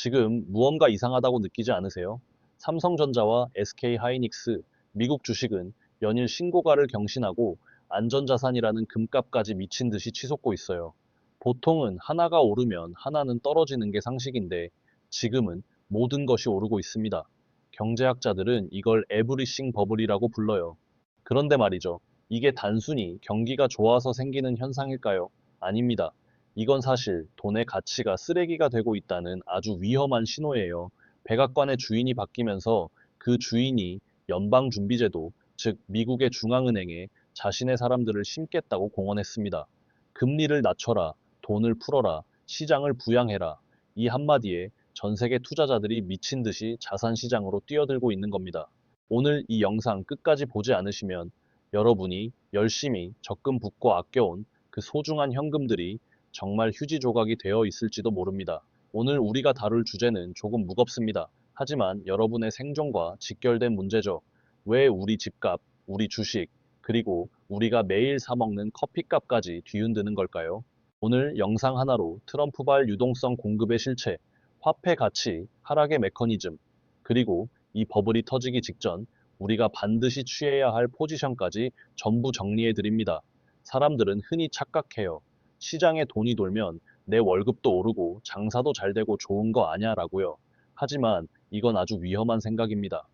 지금 무언가 이상하다고 느끼지 않으세요? 삼성전자와 SK하이닉스, 미국 주식은 연일 신고가를 경신하고 안전자산이라는 금값까지 미친 듯이 치솟고 있어요. 보통은 하나가 오르면 하나는 떨어지는 게 상식인데 지금은 모든 것이 오르고 있습니다. 경제학자들은 이걸 에브리싱 버블이라고 불러요. 그런데 말이죠. 이게 단순히 경기가 좋아서 생기는 현상일까요? 아닙니다. 이건 사실 돈의 가치가 쓰레기가 되고 있다는 아주 위험한 신호예요. 백악관의 주인이 바뀌면서 그 주인이 연방준비제도, 즉 미국의 중앙은행에 자신의 사람들을 심겠다고 공언했습니다. 금리를 낮춰라, 돈을 풀어라, 시장을 부양해라. 이 한마디에 전 세계 투자자들이 미친 듯이 자산 시장으로 뛰어들고 있는 겁니다. 오늘 이 영상 끝까지 보지 않으시면 여러분이 열심히 적금 붓고 아껴온 그 소중한 현금들이 정말 휴지 조각이 되어 있을지도 모릅니다. 오늘 우리가 다룰 주제는 조금 무겁습니다. 하지만 여러분의 생존과 직결된 문제죠. 왜 우리 집값, 우리 주식, 그리고 우리가 매일 사 먹는 커피값까지 뒤흔드는 걸까요? 오늘 영상 하나로 트럼프발 유동성 공급의 실체, 화폐 가치 하락의 메커니즘, 그리고 이 버블이 터지기 직전 우리가 반드시 취해야 할 포지션까지 전부 정리해 드립니다. 사람들은 흔히 착각해요. 시장에 돈이 돌면 내 월급도 오르고 장사도 잘 되고 좋은 거 아냐 라고요. 하지만 이건 아주 위험한 생각입니다.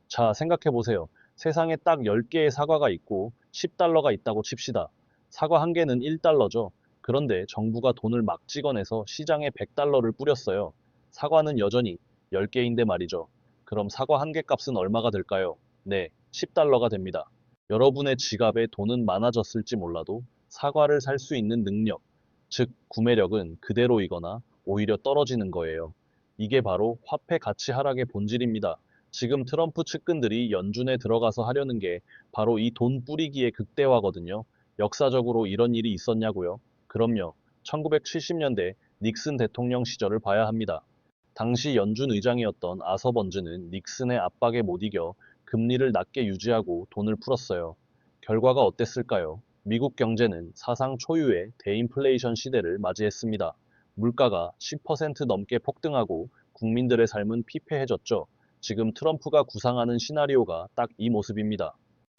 자, 생각해 보세요. 세상에 딱 10개의 사과가 있고 10달러가 있다고 칩시다. 사과 한 개는 1달러죠. 그런데 정부가 돈을 막 찍어내서 시장에 100달러를 뿌렸어요. 사과는 여전히 10개인데 말이죠. 그럼 사과 한 개 값은 얼마가 될까요? 네, 10달러가 됩니다. 여러분의 지갑에 돈은 많아졌을지 몰라도 사과를 살 수 있는 능력, 즉 구매력은 그대로이거나 오히려 떨어지는 거예요. 이게 바로 화폐 가치 하락의 본질입니다. 지금 트럼프 측근들이 연준에 들어가서 하려는 게 바로 이 돈 뿌리기의 극대화거든요. 역사적으로 이런 일이 있었냐고요? 그럼요. 1970년대 닉슨 대통령 시절을 봐야 합니다. 당시 연준 의장이었던 아서 번즈는 닉슨의 압박에 못 이겨 금리를 낮게 유지하고 돈을 풀었어요. 결과가 어땠을까요? 미국 경제는 사상 초유의 대인플레이션 시대를 맞이했습니다. 물가가 10% 넘게 폭등하고 국민들의 삶은 피폐해졌죠. 지금 트럼프가 구상하는 시나리오가 딱 이 모습입니다.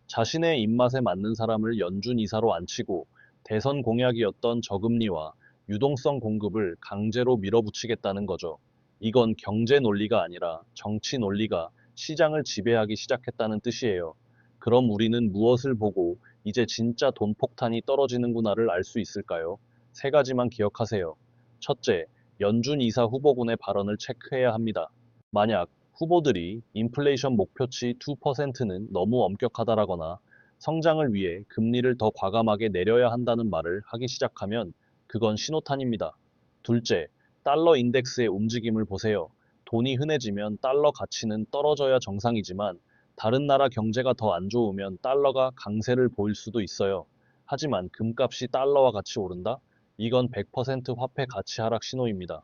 자신의 입맛에 맞는 사람을 연준 이사로 앉히고 대선 공약이었던 저금리와 유동성 공급을 강제로 밀어붙이겠다는 거죠. 이건 경제 논리가 아니라 정치 논리가 시장을 지배하기 시작했다는 뜻이에요. 그럼 우리는 무엇을 보고 이제 진짜 돈 폭탄이 떨어지는구나를 알 수 있을까요? 세 가지만 기억하세요. 첫째, 연준 이사 후보군의 발언을 체크해야 합니다. 만약 후보들이 인플레이션 목표치 2%는 너무 엄격하다라거나 성장을 위해 금리를 더 과감하게 내려야 한다는 말을 하기 시작하면 그건 신호탄입니다. 둘째, 달러 인덱스의 움직임을 보세요. 돈이 흔해지면 달러 가치는 떨어져야 정상이지만 다른 나라 경제가 더 안 좋으면 달러가 강세를 보일 수도 있어요. 하지만 금값이 달러와 같이 오른다? 이건 100% 화폐 가치 하락 신호입니다.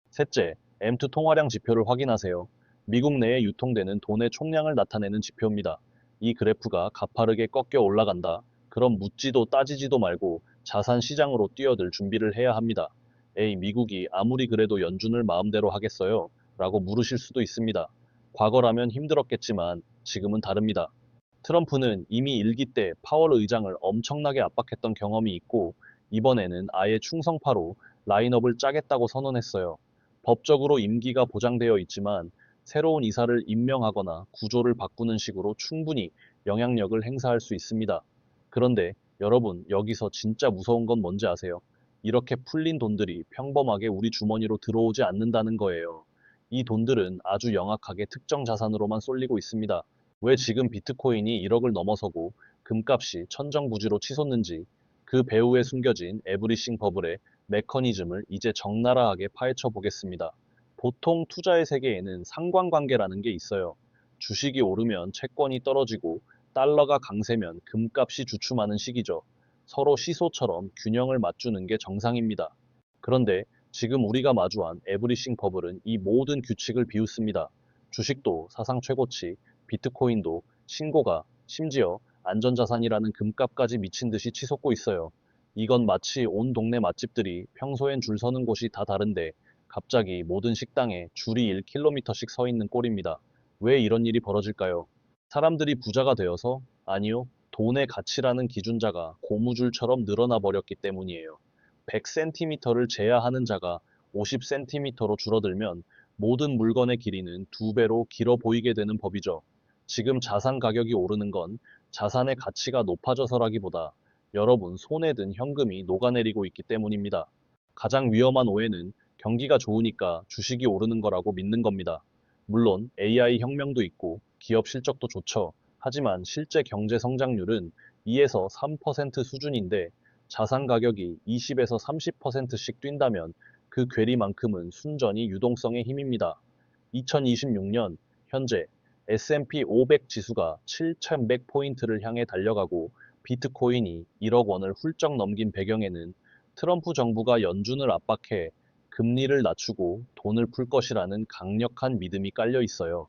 셋째, M2 통화량 지표를 확인하세요. 미국 내에 유통되는 돈의 총량을 나타내는 지표입니다. 이 그래프가 가파르게 꺾여 올라간다. 그럼 묻지도 따지지도 말고 자산 시장으로 뛰어들 준비를 해야 합니다. 에이, 미국이 아무리 그래도 연준을 마음대로 하겠어요? 라고 물으실 수도 있습니다. 과거라면 힘들었겠지만 지금은 다릅니다. 트럼프는 이미 일기 때 파월 의장을 엄청나게 압박했던 경험이 있고 이번에는 아예 충성파로 라인업을 짜겠다고 선언했어요. 법적으로 임기가 보장되어 있지만 새로운 이사를 임명하거나 구조를 바꾸는 식으로 충분히 영향력을 행사할 수 있습니다. 그런데 여러분, 여기서 진짜 무서운 건 뭔지 아세요? 이렇게 풀린 돈들이 평범하게 우리 주머니로 들어오지 않는다는 거예요. 이 돈들은 아주 영악하게 특정 자산으로만 쏠리고 있습니다. 왜 지금 비트코인이 1억을 넘어서고 금값이 천정부지로 치솟는지 그 배후에 숨겨진 에브리싱 버블의 메커니즘을 이제 적나라하게 파헤쳐 보겠습니다. 보통 투자의 세계에는 상관관계라는 게 있어요. 주식이 오르면 채권이 떨어지고 달러가 강세면 금값이 주춤하는 시기죠. 서로 시소처럼 균형을 맞추는 게 정상입니다. 그런데 지금 우리가 마주한 에브리싱 버블은 이 모든 규칙을 비웃습니다. 주식도 사상 최고치, 비트코인도 신고가, 심지어 안전자산이라는 금값까지 미친 듯이 치솟고 있어요. 이건 마치 온 동네 맛집들이 평소엔 줄 서는 곳이 다 다른데 갑자기 모든 식당에 줄이 1km씩 서 있는 꼴입니다. 왜 이런 일이 벌어질까요? 사람들이 부자가 되어서? 아니요. 돈의 가치라는 기준자가 고무줄처럼 늘어나 버렸기 때문이에요. 100cm를 재야 하는 자가 50cm로 줄어들면 모든 물건의 길이는 2배로 길어 보이게 되는 법이죠. 지금 자산 가격이 오르는 건 자산의 가치가 높아져서라기보다 여러분 손에 든 현금이 녹아내리고 있기 때문입니다. 가장 위험한 오해는 경기가 좋으니까 주식이 오르는 거라고 믿는 겁니다. 물론 AI 혁명도 있고 기업 실적도 좋죠. 하지만 실제 경제 성장률은 2에서 3% 수준인데 자산 가격이 20에서 30%씩 뛴다면 그 괴리만큼은 순전히 유동성의 힘입니다. 2026년 현재 S&P 500 지수가 7,100포인트를 향해 달려가고 비트코인이 1억 원을 훌쩍 넘긴 배경에는 트럼프 정부가 연준을 압박해 금리를 낮추고 돈을 풀 것이라는 강력한 믿음이 깔려 있어요.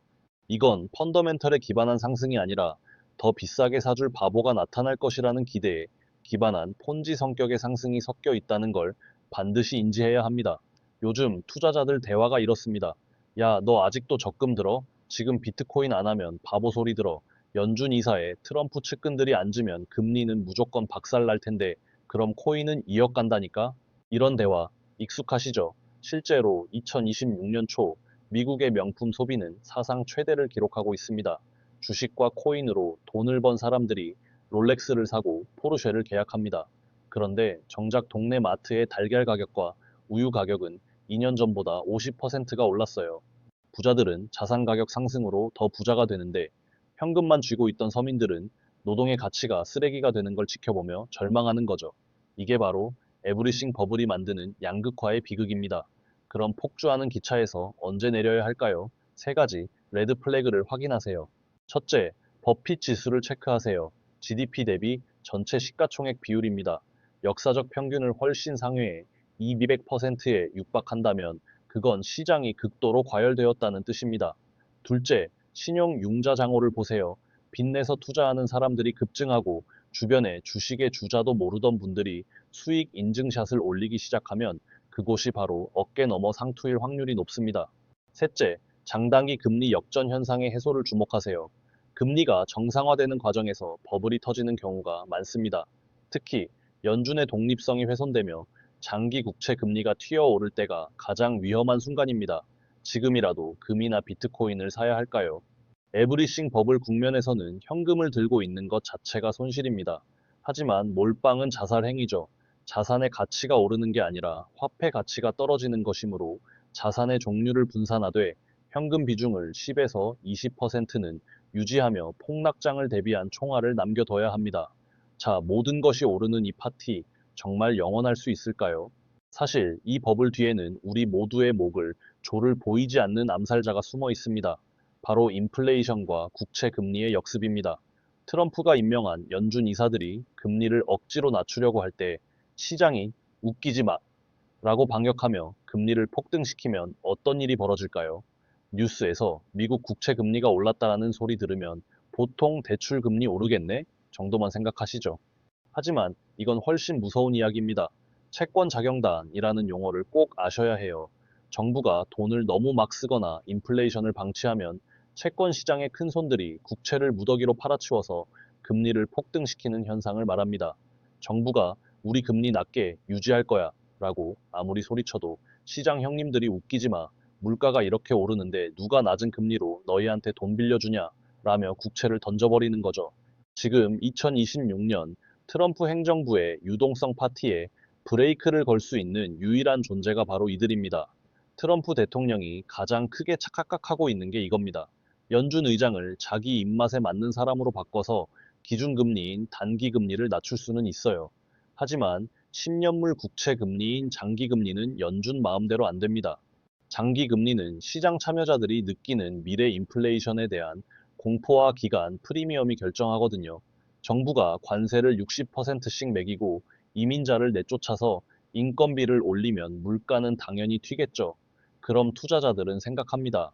이건 펀더멘털에 기반한 상승이 아니라 더 비싸게 사줄 바보가 나타날 것이라는 기대에 기반한 폰지 성격의 상승이 섞여 있다는 걸 반드시 인지해야 합니다. 요즘 투자자들 대화가 이렇습니다. 야, 너 아직도 적금 들어? 지금 비트코인 안 하면 바보 소리 들어. 연준 이사에 트럼프 측근들이 앉으면 금리는 무조건 박살날 텐데 그럼 코인은 2억 간다니까? 이런 대화 익숙하시죠? 실제로 2026년 초 미국의 명품 소비는 사상 최대를 기록하고 있습니다. 주식과 코인으로 돈을 번 사람들이 롤렉스를 사고 포르쉐를 계약합니다. 그런데 정작 동네 마트의 달걀 가격과 우유 가격은 2년 전보다 50%가 올랐어요. 부자들은 자산 가격 상승으로 더 부자가 되는데 현금만 쥐고 있던 서민들은 노동의 가치가 쓰레기가 되는 걸 지켜보며 절망하는 거죠. 이게 바로 에브리싱 버블이 만드는 양극화의 비극입니다. 그럼 폭주하는 기차에서 언제 내려야 할까요? 세 가지 레드 플래그를 확인하세요. 첫째, 버핏 지수를 체크하세요. GDP 대비 전체 시가총액 비율입니다. 역사적 평균을 훨씬 상회해 200%에 육박한다면 그건 시장이 극도로 과열되었다는 뜻입니다. 둘째, 신용 융자 장호를 보세요. 빚내서 투자하는 사람들이 급증하고 주변에 주식의 주자도 모르던 분들이 수익 인증샷을 올리기 시작하면 그곳이 바로 어깨 너머 상투일 확률이 높습니다. 셋째, 장단기 금리 역전 현상의 해소를 주목하세요. 금리가 정상화되는 과정에서 버블이 터지는 경우가 많습니다. 특히 연준의 독립성이 훼손되며 장기 국채 금리가 튀어오를 때가 가장 위험한 순간입니다. 지금이라도 금이나 비트코인을 사야 할까요? 에브리싱 버블 국면에서는 현금을 들고 있는 것 자체가 손실입니다. 하지만 몰빵은 자살 행위죠. 자산의 가치가 오르는 게 아니라 화폐 가치가 떨어지는 것이므로 자산의 종류를 분산하되 현금 비중을 10에서 20%는 유지하며 폭락장을 대비한 총알을 남겨둬야 합니다. 자, 모든 것이 오르는 이 파티 정말 영원할 수 있을까요? 사실 이 버블 뒤에는 우리 모두의 목을 조를 보이지 않는 암살자가 숨어 있습니다. 바로 인플레이션과 국채 금리의 역습입니다. 트럼프가 임명한 연준 이사들이 금리를 억지로 낮추려고 할 때 시장이 웃기지 마 라고 반격하며 금리를 폭등시키면 어떤 일이 벌어질까요? 뉴스에서 미국 국채 금리가 올랐다라는 소리 들으면 보통 대출 금리 오르겠네 정도만 생각하시죠. 하지만 이건 훨씬 무서운 이야기입니다. 채권 자경단이라는 용어를 꼭 아셔야 해요. 정부가 돈을 너무 막 쓰거나 인플레이션을 방치하면 채권 시장의 큰손들이 국채를 무더기로 팔아치워서 금리를 폭등시키는 현상을 말합니다. 정부가 우리 금리 낮게 유지할 거야 라고 아무리 소리쳐도 시장 형님들이 웃기지 마. 물가가 이렇게 오르는데 누가 낮은 금리로 너희한테 돈 빌려주냐 라며 국채를 던져버리는 거죠. 지금 2026년 트럼프 행정부의 유동성 파티에 브레이크를 걸 수 있는 유일한 존재가 바로 이들입니다. 트럼프 대통령이 가장 크게 착각하고 있는 게 이겁니다. 연준 의장을 자기 입맛에 맞는 사람으로 바꿔서 기준금리인 단기금리를 낮출 수는 있어요. 하지만 10년물 국채 금리인 장기금리는 연준 마음대로 안 됩니다. 장기금리는 시장 참여자들이 느끼는 미래 인플레이션에 대한 공포와 기간, 프리미엄이 결정하거든요. 정부가 관세를 60%씩 매기고 이민자를 내쫓아서 인건비를 올리면 물가는 당연히 튀겠죠. 그럼 투자자들은 생각합니다.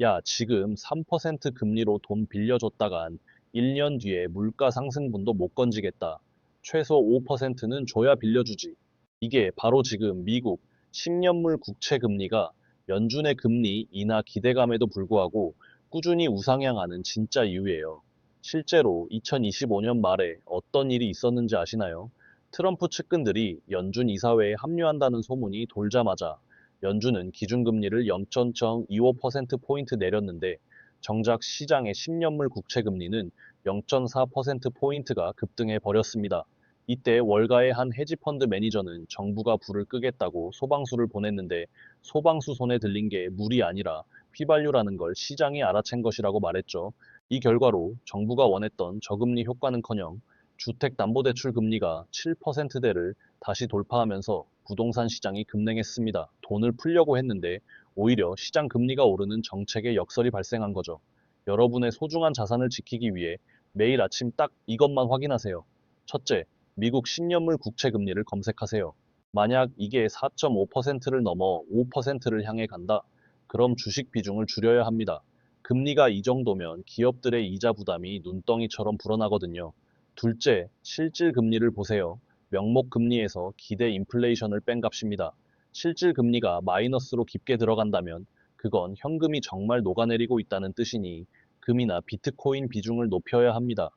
야, 지금 3% 금리로 돈 빌려줬다간 1년 뒤에 물가 상승분도 못 건지겠다. 최소 5%는 줘야 빌려주지. 이게 바로 지금 미국 10년물 국채 금리가 연준의 금리 인하 기대감에도 불구하고 꾸준히 우상향하는 진짜 이유예요. 실제로 2025년 말에 어떤 일이 있었는지 아시나요? 트럼프 측근들이 연준 이사회에 합류한다는 소문이 돌자마자 연준은 기준금리를 0.25%포인트 내렸는데 정작 시장의 10년물 국채 금리는 0.4%포인트가 급등해 버렸습니다. 이때 월가의 한 헤지펀드 매니저는 정부가 불을 끄겠다고 소방수를 보냈는데 소방수 손에 들린 게 물이 아니라 휘발유라는 걸 시장이 알아챈 것이라고 말했죠. 이 결과로 정부가 원했던 저금리 효과는커녕 주택담보대출 금리가 7%대를 다시 돌파하면서 부동산 시장이 급냉했습니다. 돈을 풀려고 했는데 오히려 시장 금리가 오르는 정책의 역설이 발생한 거죠. 여러분의 소중한 자산을 지키기 위해 매일 아침 딱 이것만 확인하세요. 첫째, 미국 10년물 국채 금리를 검색하세요. 만약 이게 4.5%를 넘어 5%를 향해 간다. 그럼 주식 비중을 줄여야 합니다. 금리가 이 정도면 기업들의 이자 부담이 눈덩이처럼 불어나거든요. 둘째, 실질 금리를 보세요. 명목 금리에서 기대 인플레이션을 뺀 값입니다. 실질 금리가 마이너스로 깊게 들어간다면 그건 현금이 정말 녹아내리고 있다는 뜻이니 금이나 비트코인 비중을 높여야 합니다.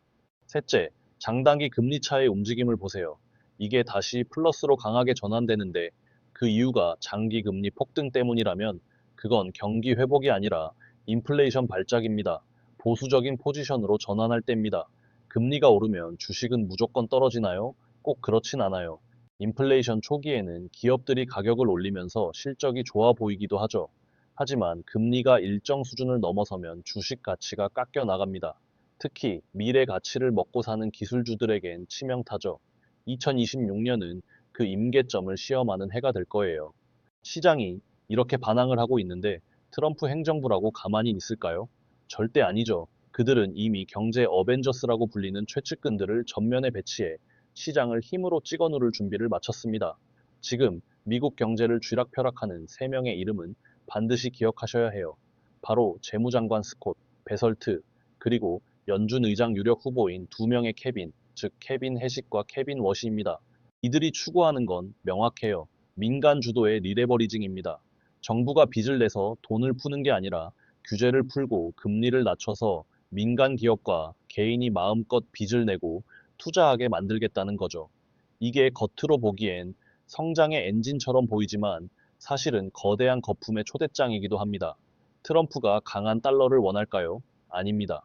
셋째, 장단기 금리 차의 움직임을 보세요. 이게 다시 플러스로 강하게 전환되는데 그 이유가 장기 금리 폭등 때문이라면 그건 경기 회복이 아니라 인플레이션 발작입니다. 보수적인 포지션으로 전환할 때입니다. 금리가 오르면 주식은 무조건 떨어지나요? 꼭 그렇진 않아요. 인플레이션 초기에는 기업들이 가격을 올리면서 실적이 좋아 보이기도 하죠. 하지만 금리가 일정 수준을 넘어서면 주식 가치가 깎여 나갑니다. 특히 미래 가치를 먹고 사는 기술주들에겐 치명타죠. 2026년은 그 임계점을 시험하는 해가 될 거예요. 시장이 이렇게 반항을 하고 있는데 트럼프 행정부라고 가만히 있을까요? 절대 아니죠. 그들은 이미 경제 어벤져스라고 불리는 최측근들을 전면에 배치해 시장을 힘으로 찍어 누를 준비를 마쳤습니다. 지금 미국 경제를 쥐락펴락하는 세 명의 이름은 반드시 기억하셔야 해요. 바로 재무장관 스콧, 베설트, 그리고 연준 의장 유력 후보인 두 명의 케빈, 즉 케빈 해식과 케빈 워시입니다. 이들이 추구하는 건 명확해요. 민간 주도의 리레버리징입니다. 정부가 빚을 내서 돈을 푸는 게 아니라 규제를 풀고 금리를 낮춰서 민간 기업과 개인이 마음껏 빚을 내고 투자하게 만들겠다는 거죠. 이게 겉으로 보기엔 성장의 엔진처럼 보이지만 사실은 거대한 거품의 초대장이기도 합니다. 트럼프가 강한 달러를 원할까요? 아닙니다.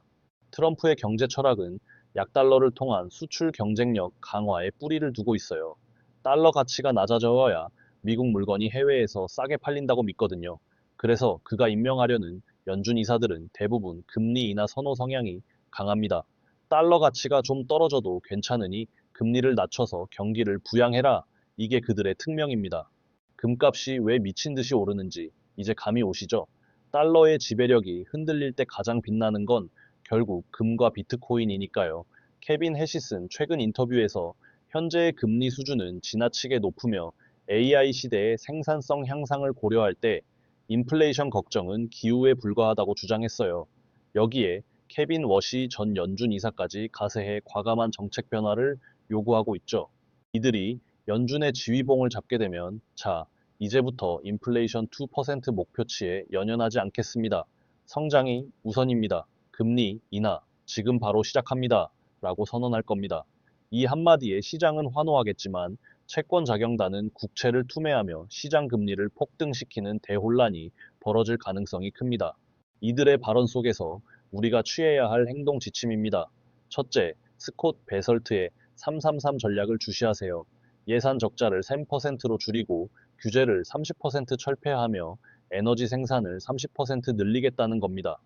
트럼프의 경제 철학은 약달러를 통한 수출 경쟁력 강화에 뿌리를 두고 있어요. 달러 가치가 낮아져야 미국 물건이 해외에서 싸게 팔린다고 믿거든요. 그래서 그가 임명하려는 연준 이사들은 대부분 금리 인하 선호 성향이 강합니다. 달러 가치가 좀 떨어져도 괜찮으니 금리를 낮춰서 경기를 부양해라. 이게 그들의 특명입니다. 금값이 왜 미친 듯이 오르는지 이제 감이 오시죠? 달러의 지배력이 흔들릴 때 가장 빛나는 건 결국 금과 비트코인이니까요. 케빈 해시슨 최근 인터뷰에서 현재의 금리 수준은 지나치게 높으며 AI 시대의 생산성 향상을 고려할 때 인플레이션 걱정은 기우에 불과하다고 주장했어요. 여기에 케빈 워시 전 연준 이사까지 가세해 과감한 정책 변화를 요구하고 있죠. 이들이 연준의 지휘봉을 잡게 되면 자, 이제부터 인플레이션 2% 목표치에 연연하지 않겠습니다. 성장이 우선입니다. 금리 인하 지금 바로 시작합니다. 라고 선언할 겁니다. 이 한마디에 시장은 환호하겠지만 채권 자경단은 국채를 투매하며 시장 금리를 폭등시키는 대혼란이 벌어질 가능성이 큽니다. 이들의 발언 속에서 우리가 취해야 할 행동 지침입니다. 첫째, 스콧 베설트의 333 전략을 주시하세요. 예산 적자를 3%로 줄이고 규제를 30% 철폐하며 에너지 생산을 30% 늘리겠다는 겁니다.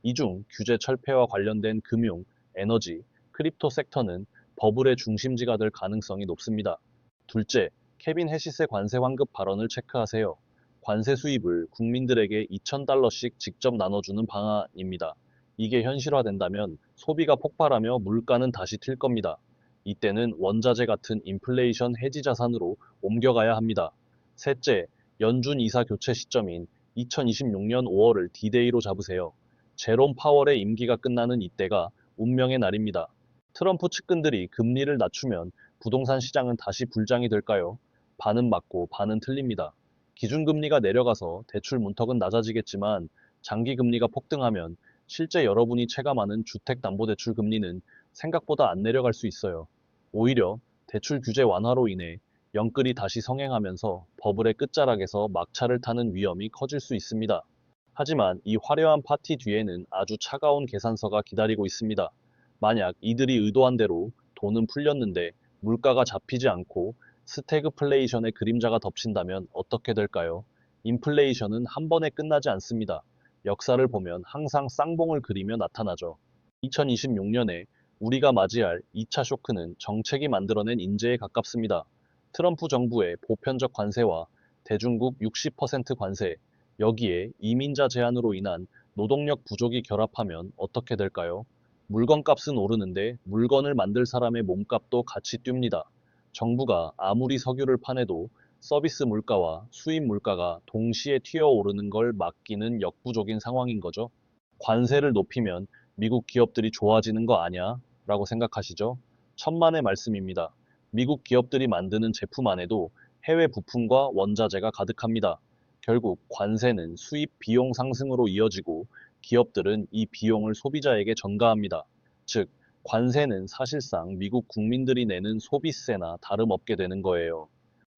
이 중 규제 철폐와 관련된 금융, 에너지, 크립토 섹터는 버블의 중심지가 될 가능성이 높습니다. 둘째, 케빈 해시스의 관세 환급 발언을 체크하세요. 관세 수입을 국민들에게 2,000달러씩 직접 나눠주는 방안입니다. 이게 현실화된다면 소비가 폭발하며 물가는 다시 튈 겁니다. 이때는 원자재 같은 인플레이션 해지 자산으로 옮겨가야 합니다. 셋째, 연준 이사 교체 시점인 2026년 5월을 D-Day로 잡으세요. 제롬 파월의 임기가 끝나는 이때가 운명의 날입니다. 트럼프 측근들이 금리를 낮추면 부동산 시장은 다시 불장이 될까요? 반은 맞고 반은 틀립니다. 기준금리가 내려가서 대출 문턱은 낮아지겠지만 장기 금리가 폭등하면 실제 여러분이 체감하는 주택담보대출 금리는 생각보다 안 내려갈 수 있어요. 오히려 대출 규제 완화로 인해 영끌이 다시 성행하면서 버블의 끝자락에서 막차를 타는 위험이 커질 수 있습니다. 하지만 이 화려한 파티 뒤에는 아주 차가운 계산서가 기다리고 있습니다. 만약 이들이 의도한 대로 돈은 풀렸는데 물가가 잡히지 않고 스태그플레이션의 그림자가 덮친다면 어떻게 될까요? 인플레이션은 한 번에 끝나지 않습니다. 역사를 보면 항상 쌍봉을 그리며 나타나죠. 2026년에 우리가 맞이할 2차 쇼크는 정책이 만들어낸 인재에 가깝습니다. 트럼프 정부의 보편적 관세와 대중국 60% 관세, 여기에 이민자 제한으로 인한 노동력 부족이 결합하면 어떻게 될까요? 물건값은 오르는데 물건을 만들 사람의 몸값도 같이 뜁니다. 정부가 아무리 석유를 파내도 서비스 물가와 수입 물가가 동시에 튀어오르는 걸 막기는 역부족인 상황인 거죠. 관세를 높이면 미국 기업들이 좋아지는 거 아냐? 라고 생각하시죠? 천만의 말씀입니다. 미국 기업들이 만드는 제품 안에도 해외 부품과 원자재가 가득합니다. 결국 관세는 수입 비용 상승으로 이어지고 기업들은 이 비용을 소비자에게 전가합니다. 즉, 관세는 사실상 미국 국민들이 내는 소비세나 다름없게 되는 거예요.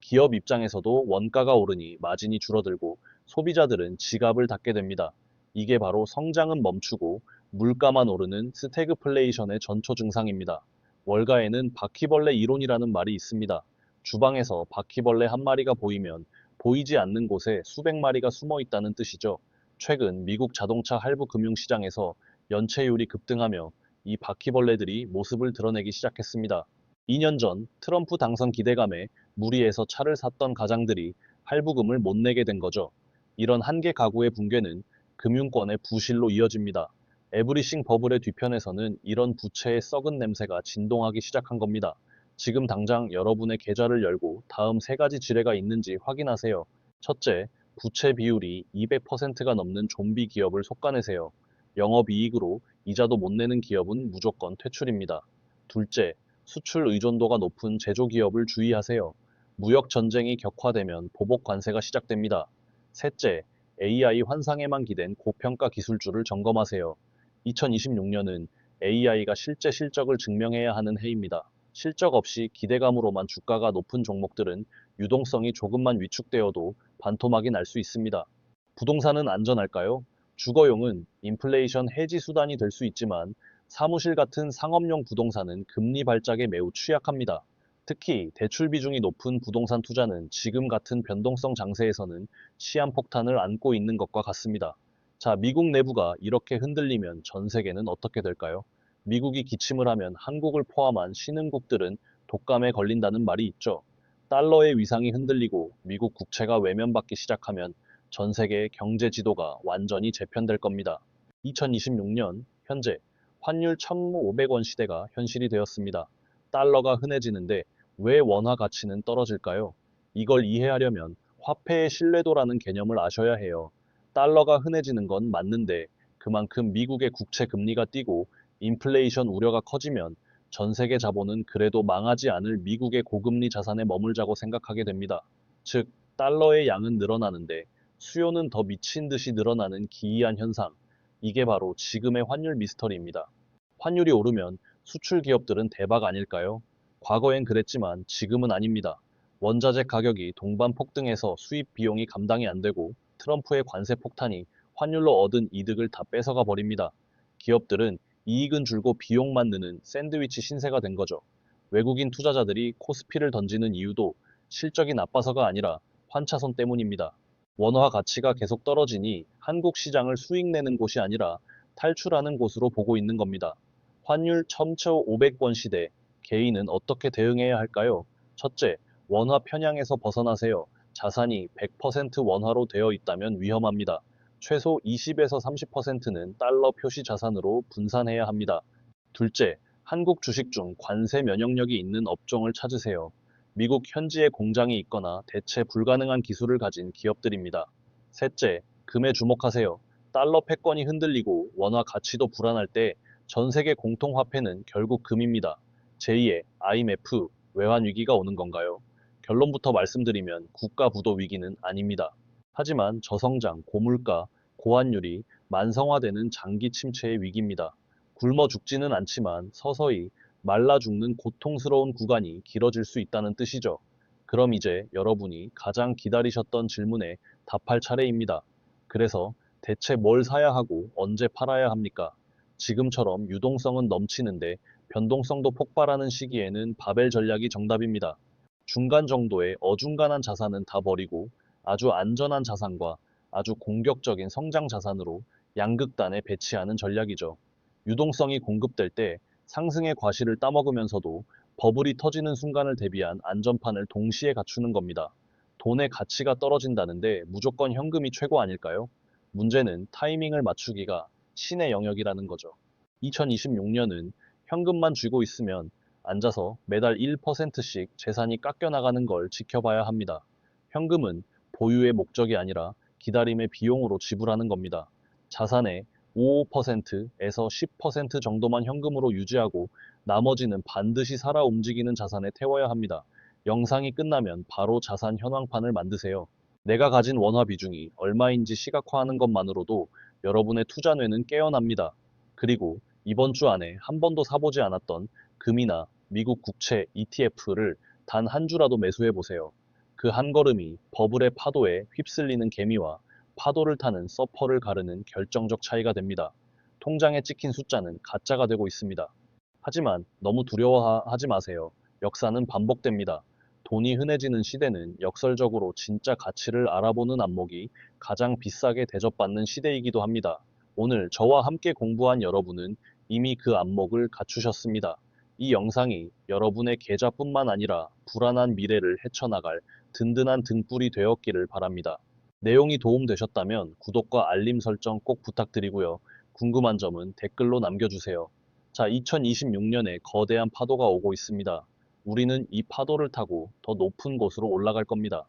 기업 입장에서도 원가가 오르니 마진이 줄어들고 소비자들은 지갑을 닫게 됩니다. 이게 바로 성장은 멈추고 물가만 오르는 스태그플레이션의 전초 증상입니다. 월가에는 바퀴벌레 이론이라는 말이 있습니다. 주방에서 바퀴벌레 한 마리가 보이면 보이지 않는 곳에 수백 마리가 숨어 있다는 뜻이죠. 최근 미국 자동차 할부 금융시장에서 연체율이 급등하며 이 바퀴벌레들이 모습을 드러내기 시작했습니다. 2년 전 트럼프 당선 기대감에 무리해서 차를 샀던 가장들이 할부금을 못 내게 된 거죠. 이런 한계 가구의 붕괴는 금융권의 부실로 이어집니다. 에브리싱 버블의 뒤편에서는 이런 부채의 썩은 냄새가 진동하기 시작한 겁니다. 지금 당장 여러분의 계좌를 열고 다음 세 가지 지뢰가 있는지 확인하세요. 첫째, 부채 비율이 200%가 넘는 좀비 기업을 속아내세요. 영업이익으로 이자도 못 내는 기업은 무조건 퇴출입니다. 둘째, 수출 의존도가 높은 제조기업을 주의하세요. 무역 전쟁이 격화되면 보복 관세가 시작됩니다. 셋째, AI 환상에만 기댄 고평가 기술주를 점검하세요. 2026년은 AI가 실제 실적을 증명해야 하는 해입니다. 실적 없이 기대감으로만 주가가 높은 종목들은 유동성이 조금만 위축되어도 반토막이 날 수 있습니다. 부동산은 안전할까요? 주거용은 인플레이션 해지 수단이 될 수 있지만 사무실 같은 상업용 부동산은 금리 발작에 매우 취약합니다. 특히 대출 비중이 높은 부동산 투자는 지금 같은 변동성 장세에서는 시한폭탄을 안고 있는 것과 같습니다. 자, 미국 내부가 이렇게 흔들리면 전 세계는 어떻게 될까요? 미국이 기침을 하면 한국을 포함한 신흥국들은 독감에 걸린다는 말이 있죠. 달러의 위상이 흔들리고 미국 국채가 외면받기 시작하면 전 세계의 경제 지도가 완전히 재편될 겁니다. 2026년 현재 환율 1,500원 시대가 현실이 되었습니다. 달러가 흔해지는데 왜 원화 가치는 떨어질까요? 이걸 이해하려면 화폐의 신뢰도라는 개념을 아셔야 해요. 달러가 흔해지는 건 맞는데 그만큼 미국의 국채 금리가 뛰고 인플레이션 우려가 커지면 전 세계 자본은 그래도 망하지 않을 미국의 고금리 자산에 머물자고 생각하게 됩니다. 즉, 달러의 양은 늘어나는데 수요는 더 미친 듯이 늘어나는 기이한 현상. 이게 바로 지금의 환율 미스터리입니다. 환율이 오르면 수출 기업들은 대박 아닐까요? 과거엔 그랬지만 지금은 아닙니다. 원자재 가격이 동반 폭등해서 수입 비용이 감당이 안 되고 트럼프의 관세 폭탄이 환율로 얻은 이득을 다 뺏어가 버립니다. 기업들은 이익은 줄고 비용만 느는 샌드위치 신세가 된 거죠. 외국인 투자자들이 코스피를 던지는 이유도 실적이 나빠서가 아니라 환차손 때문입니다. 원화 가치가 계속 떨어지니 한국 시장을 수익 내는 곳이 아니라 탈출하는 곳으로 보고 있는 겁니다. 환율 1,500원 시대, 개인은 어떻게 대응해야 할까요? 첫째, 원화 편향에서 벗어나세요. 자산이 100% 원화로 되어 있다면 위험합니다. 최소 20에서 30%는 달러 표시 자산으로 분산해야 합니다. 둘째, 한국 주식 중 관세 면역력이 있는 업종을 찾으세요. 미국 현지에 공장이 있거나 대체 불가능한 기술을 가진 기업들입니다. 셋째, 금에 주목하세요. 달러 패권이 흔들리고 원화 가치도 불안할 때 전 세계 공통화폐는 결국 금입니다. 제2의 IMF, 외환 위기가 오는 건가요? 결론부터 말씀드리면 국가 부도 위기는 아닙니다. 하지만 저성장, 고물가, 고환율이 만성화되는 장기 침체의 위기입니다. 굶어 죽지는 않지만 서서히 말라 죽는 고통스러운 구간이 길어질 수 있다는 뜻이죠. 그럼 이제 여러분이 가장 기다리셨던 질문에 답할 차례입니다. 그래서 대체 뭘 사야 하고 언제 팔아야 합니까? 지금처럼 유동성은 넘치는데 변동성도 폭발하는 시기에는 바벨 전략이 정답입니다. 중간 정도의 어중간한 자산은 다 버리고 아주 안전한 자산과 아주 공격적인 성장 자산으로 양극단에 배치하는 전략이죠. 유동성이 공급될 때 상승의 과실을 따먹으면서도 버블이 터지는 순간을 대비한 안전판을 동시에 갖추는 겁니다. 돈의 가치가 떨어진다는데 무조건 현금이 최고 아닐까요? 문제는 타이밍을 맞추기가 신의 영역이라는 거죠. 2026년은 현금만 쥐고 있으면 앉아서 매달 1%씩 재산이 깎여나가는 걸 지켜봐야 합니다. 현금은 보유의 목적이 아니라 기다림의 비용으로 지불하는 겁니다. 자산의 5%에서 10% 정도만 현금으로 유지하고 나머지는 반드시 살아 움직이는 자산에 태워야 합니다. 영상이 끝나면 바로 자산 현황판을 만드세요. 내가 가진 원화 비중이 얼마인지 시각화하는 것만으로도 여러분의 투자뇌는 깨어납니다. 그리고 이번 주 안에 한 번도 사보지 않았던 금이나 미국 국채 ETF를 단 한 주라도 매수해 보세요. 그 한 걸음이 버블의 파도에 휩쓸리는 개미와 파도를 타는 서퍼를 가르는 결정적 차이가 됩니다. 통장에 찍힌 숫자는 가짜가 되고 있습니다. 하지만 너무 두려워하지 마세요. 역사는 반복됩니다. 돈이 흔해지는 시대는 역설적으로 진짜 가치를 알아보는 안목이 가장 비싸게 대접받는 시대이기도 합니다. 오늘 저와 함께 공부한 여러분은 이미 그 안목을 갖추셨습니다. 이 영상이 여러분의 계좌뿐만 아니라 불안한 미래를 헤쳐나갈 든든한 등불이 되었기를 바랍니다. 내용이 도움되셨다면 구독과 알림 설정 꼭 부탁드리고요. 궁금한 점은 댓글로 남겨주세요. 자, 2026년에 거대한 파도가 오고 있습니다. 우리는 이 파도를 타고 더 높은 곳으로 올라갈 겁니다.